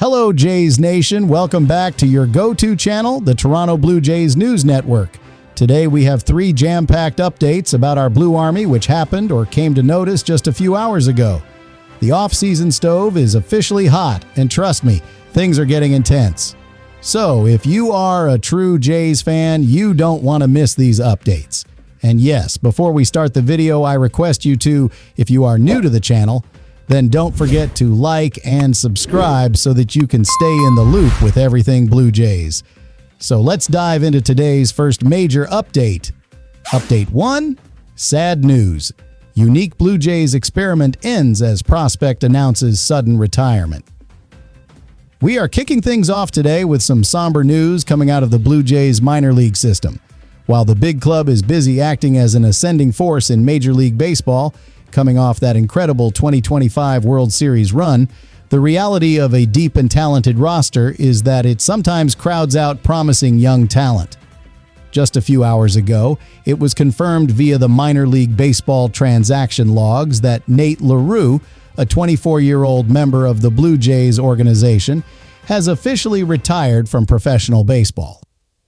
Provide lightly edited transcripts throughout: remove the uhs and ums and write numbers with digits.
Hello, Jays Nation. Welcome back to your go-to channel, the Toronto Blue Jays News Network. Today we have 3 jam-packed updates about our Blue Army, which happened or came to notice just a few hours ago. The off-season stove is officially hot, and trust me, things are getting intense. So, if you are a true Jays fan, you don't want to miss these updates. And yes, before we start the video, I request you to, if you are new to the channel, then don't forget to like and subscribe so that you can stay in the loop with everything Blue Jays. So let's dive into today's first major update. Update 1, sad news. Unique Blue Jays experiment ends as prospect announces sudden retirement. We are kicking things off today with some somber news coming out of the Blue Jays minor league system. While the big club is busy acting as an ascending force in Major League Baseball, coming off that incredible 2025 World Series run, the reality of a deep and talented roster is that it sometimes crowds out promising young talent. Just a few hours ago, it was confirmed via the minor league baseball transaction logs that Nate LaRue, a 24-year-old member of the Blue Jays organization, has officially retired from professional baseball.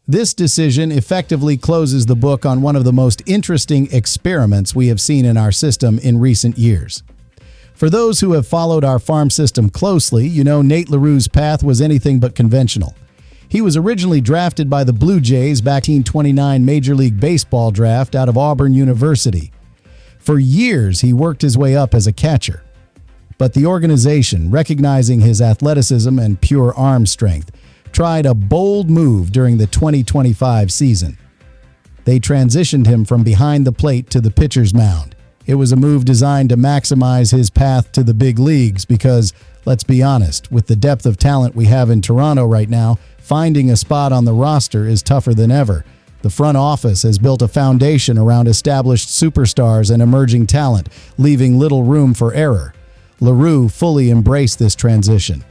This decision effectively closes the book on one of the most interesting experiments we have seen in our system in recent years. For those who have followed our farm system closely, you know Nate LaRue's path was anything but conventional. He was originally drafted by the Blue Jays back in 1929 Major League Baseball draft out of Auburn University. For years, he worked his way up as a catcher. But the organization, recognizing his athleticism and pure arm strength, tried a bold move during the 2025 season. They transitioned him from behind the plate to the pitcher's mound. It was a move designed to maximize his path to the big leagues because, let's be honest, with the depth of talent we have in Toronto right now, finding a spot on the roster is tougher than ever. The front office has built a foundation around established superstars and emerging talent, leaving little room for error. LaRue fully embraced this transition.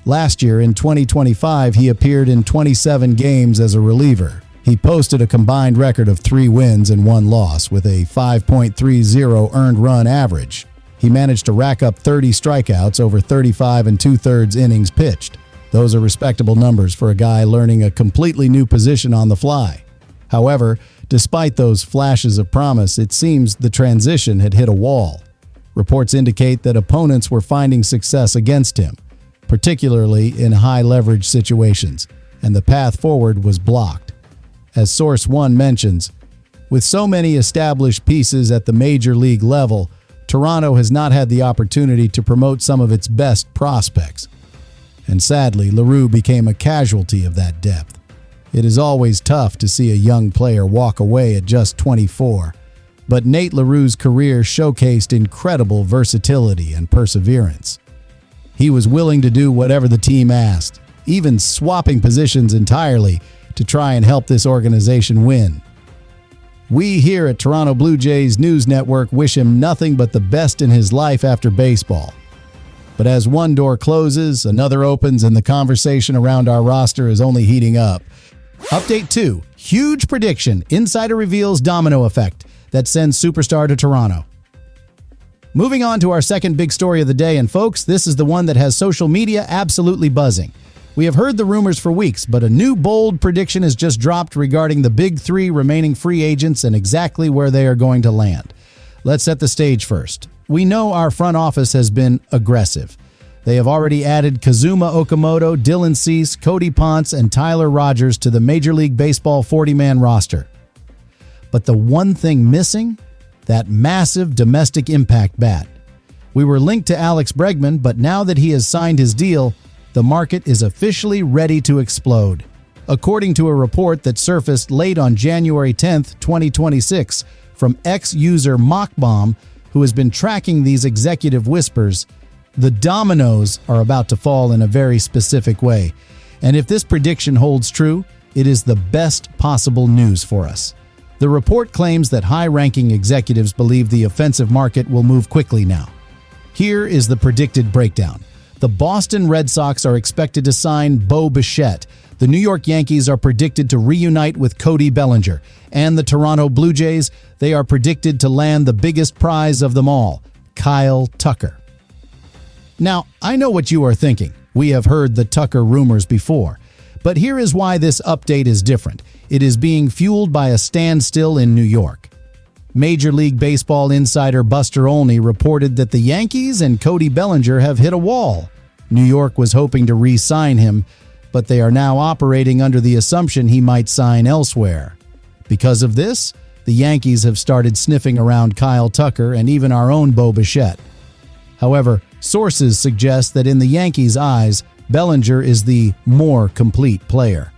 Last year, in 2025, he appeared in 27 games as a reliever. He posted a combined record of 3 wins and 1 loss with a 5.30 earned run average. He managed to rack up 30 strikeouts over 35 2/3 innings pitched. Those are respectable numbers for a guy learning a completely new position on the fly. However, despite those flashes of promise, it seems the transition had hit a wall. Reports indicate that opponents were finding success against him, particularly in high-leverage situations, and the path forward was blocked. As Source 1 mentions, with so many established pieces at the major league level, Toronto has not had the opportunity to promote some of its best prospects. And sadly, LaRue became a casualty of that depth. It is always tough to see a young player walk away at just 24, but Nate LaRue's career showcased incredible versatility and perseverance. He was willing to do whatever the team asked, even swapping positions entirely to try and help this organization win. We here at Toronto Blue Jays News Network wish him nothing but the best in his life after baseball. But as one door closes, another opens, and the conversation around our roster is only heating up. Update 2. Huge prediction. Insider reveals domino effect that sends superstar to Toronto. Moving on to our second big story of the day, and folks, this is the one that has social media absolutely buzzing. We have heard the rumors for weeks, but a new bold prediction has just dropped regarding the big 3 remaining free agents and exactly where they are going to land. Let's set the stage first. We know our front office has been aggressive. They have already added Kazuma Okamoto, Dylan Cease, Cody Ponce, and Tyler Rogers to the Major League Baseball 40-man roster. But the one thing missing? That massive domestic impact bat. We were linked to Alex Bregman, but now that he has signed his deal, the market is officially ready to explode. According to a report that surfaced late on January 10th, 2026, from ex-user Mockbomb, who has been tracking these executive whispers, the dominoes are about to fall in a very specific way. And if this prediction holds true, it is the best possible news for us. The report claims that high-ranking executives believe the offensive market will move quickly now. Here is the predicted breakdown. The Boston Red Sox are expected to sign Bo Bichette. The New York Yankees are predicted to reunite with Cody Bellinger. And the Toronto Blue Jays, they are predicted to land the biggest prize of them all, Kyle Tucker. Now, I know what you are thinking. We have heard the Tucker rumors before, but here is why this update is different. It is being fueled by a standstill in New York. Major League Baseball insider Buster Olney reported that the Yankees and Cody Bellinger have hit a wall. New York was hoping to re-sign him, but they are now operating under the assumption he might sign elsewhere. Because of this, the Yankees have started sniffing around Kyle Tucker and even our own Bo Bichette. However, sources suggest that in the Yankees' eyes, Bellinger is the more complete player.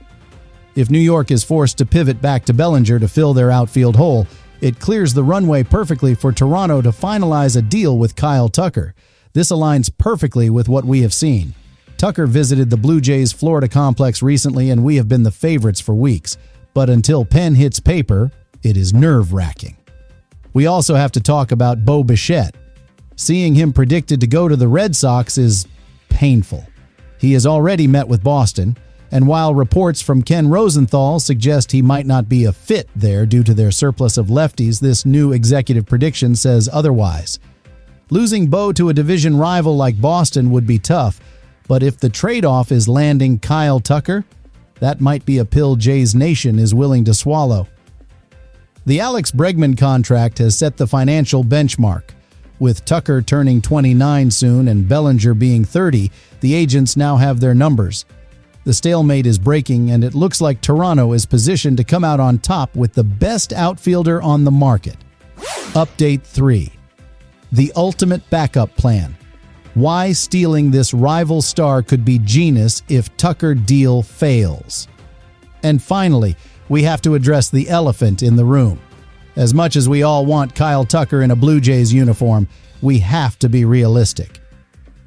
If New York is forced to pivot back to Bellinger to fill their outfield hole, it clears the runway perfectly for Toronto to finalize a deal with Kyle Tucker. This aligns perfectly with what we have seen. Tucker visited the Blue Jays' Florida complex recently, and we have been the favorites for weeks. But until pen hits paper, it is nerve-wracking. We also have to talk about Bo Bichette. Seeing him predicted to go to the Red Sox is painful. He has already met with Boston, and while reports from Ken Rosenthal suggest he might not be a fit there due to their surplus of lefties, this new executive prediction says otherwise. Losing Bo to a division rival like Boston would be tough, but if the trade-off is landing Kyle Tucker, that might be a pill Jays Nation is willing to swallow. The Alex Bregman contract has set the financial benchmark. With Tucker turning 29 soon and Bellinger being 30, the agents now have their numbers. The stalemate is breaking, and it looks like Toronto is positioned to come out on top with the best outfielder on the market. Update 3. The ultimate backup plan. Why stealing this rival star could be genius if Tucker deal fails. And finally, we have to address the elephant in the room. As much as we all want Kyle Tucker in a Blue Jays uniform, we have to be realistic.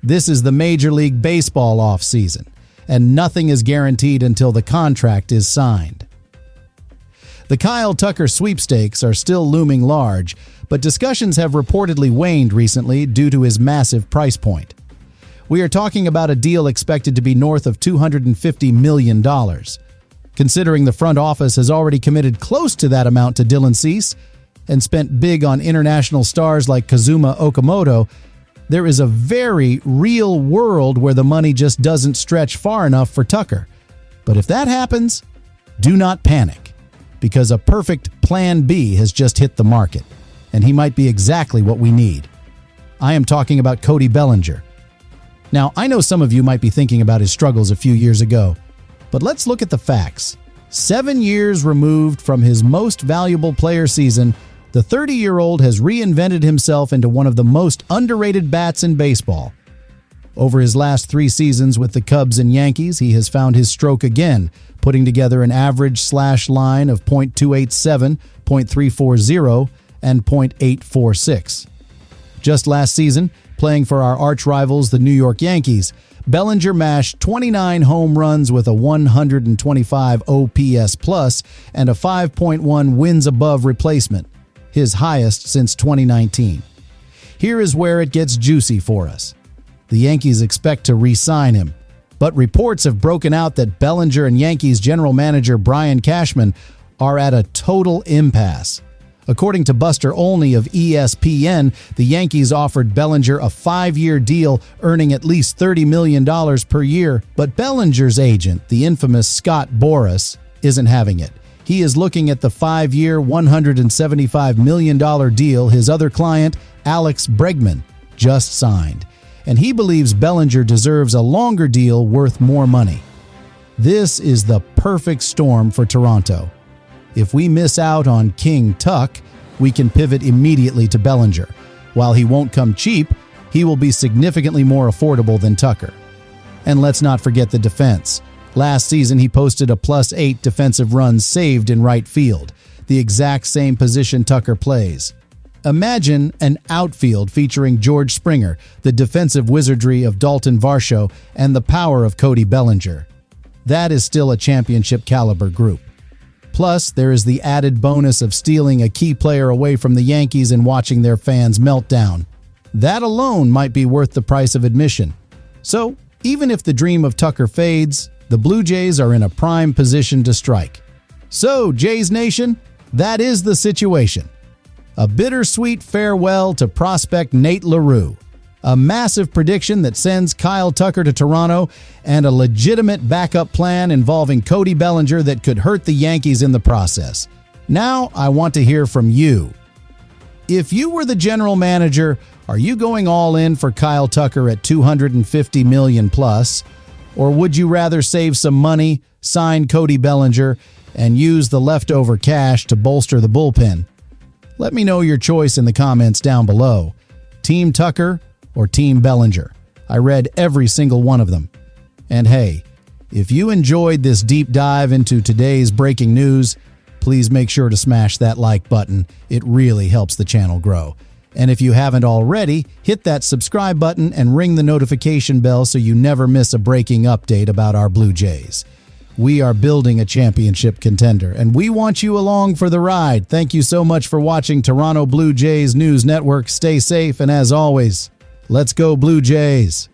This is the Major League Baseball offseason, and nothing is guaranteed until the contract is signed. The Kyle Tucker sweepstakes are still looming large, but discussions have reportedly waned recently due to his massive price point. We are talking about a deal expected to be north of $250 million. Considering the front office has already committed close to that amount to Dylan Cease and spent big on international stars like Kazuma Okamoto, there is a very real world where the money just doesn't stretch far enough for Tucker. But if that happens, do not panic, because a perfect Plan B has just hit the market, and he might be exactly what we need. I am talking about Cody Bellinger. Now, I know some of you might be thinking about his struggles a few years ago, but let's look at the facts. 7 years removed from his most valuable player season, the 30-year-old has reinvented himself into one of the most underrated bats in baseball. Over his last 3 seasons with the Cubs and Yankees, he has found his stroke again, putting together an average slash line of .287, .340, and .846. Just last season, playing for our arch rivals, the New York Yankees, Bellinger mashed 29 home runs with a 125 OPS plus and a 5.1 wins above replacement, his highest since 2019. Here is where it gets juicy for us. The Yankees expect to re-sign him, but reports have broken out that Bellinger and Yankees general manager Brian Cashman are at a total impasse. According to Buster Olney of ESPN, the Yankees offered Bellinger a 5-year deal earning at least $30 million per year, but Bellinger's agent, the infamous Scott Boras, isn't having it. He is looking at the 5-year, $175 million deal his other client, Alex Bregman, just signed, and he believes Bellinger deserves a longer deal worth more money. This is the perfect storm for Toronto. If we miss out on King Tuck, we can pivot immediately to Bellinger. While he won't come cheap, he will be significantly more affordable than Tucker. And let's not forget the defense. Last season, he posted a +8 defensive runs saved in right field, the exact same position Tucker plays. Imagine an outfield featuring George Springer, the defensive wizardry of Dalton Varsho, and the power of Cody Bellinger. That is still a championship caliber group. Plus, there is the added bonus of stealing a key player away from the Yankees and watching their fans melt down. That alone might be worth the price of admission. So, even if the dream of Tucker fades, the Blue Jays are in a prime position to strike. So, Jays Nation, that is the situation. A bittersweet farewell to prospect Nate LaRue. a massive prediction that sends Kyle Tucker to Toronto, and a legitimate backup plan involving Cody Bellinger that could hurt the Yankees in the process. Now, I want to hear from you. If you were the general manager, are you going all in for Kyle Tucker at $250 million plus, or would you rather save some money, sign Cody Bellinger, and use the leftover cash to bolster the bullpen? Let me know your choice in the comments down below. Team Tucker or Team Bellinger? I read every single one of them. And hey, if you enjoyed this deep dive into today's breaking news, please make sure to smash that like button. It really helps the channel grow. And if you haven't already, hit that subscribe button and ring the notification bell so you never miss a breaking update about our Blue Jays. We are building a championship contender, and we want you along for the ride. Thank you so much for watching Toronto Blue Jays News Network. Stay safe, and as always, let's go Blue Jays.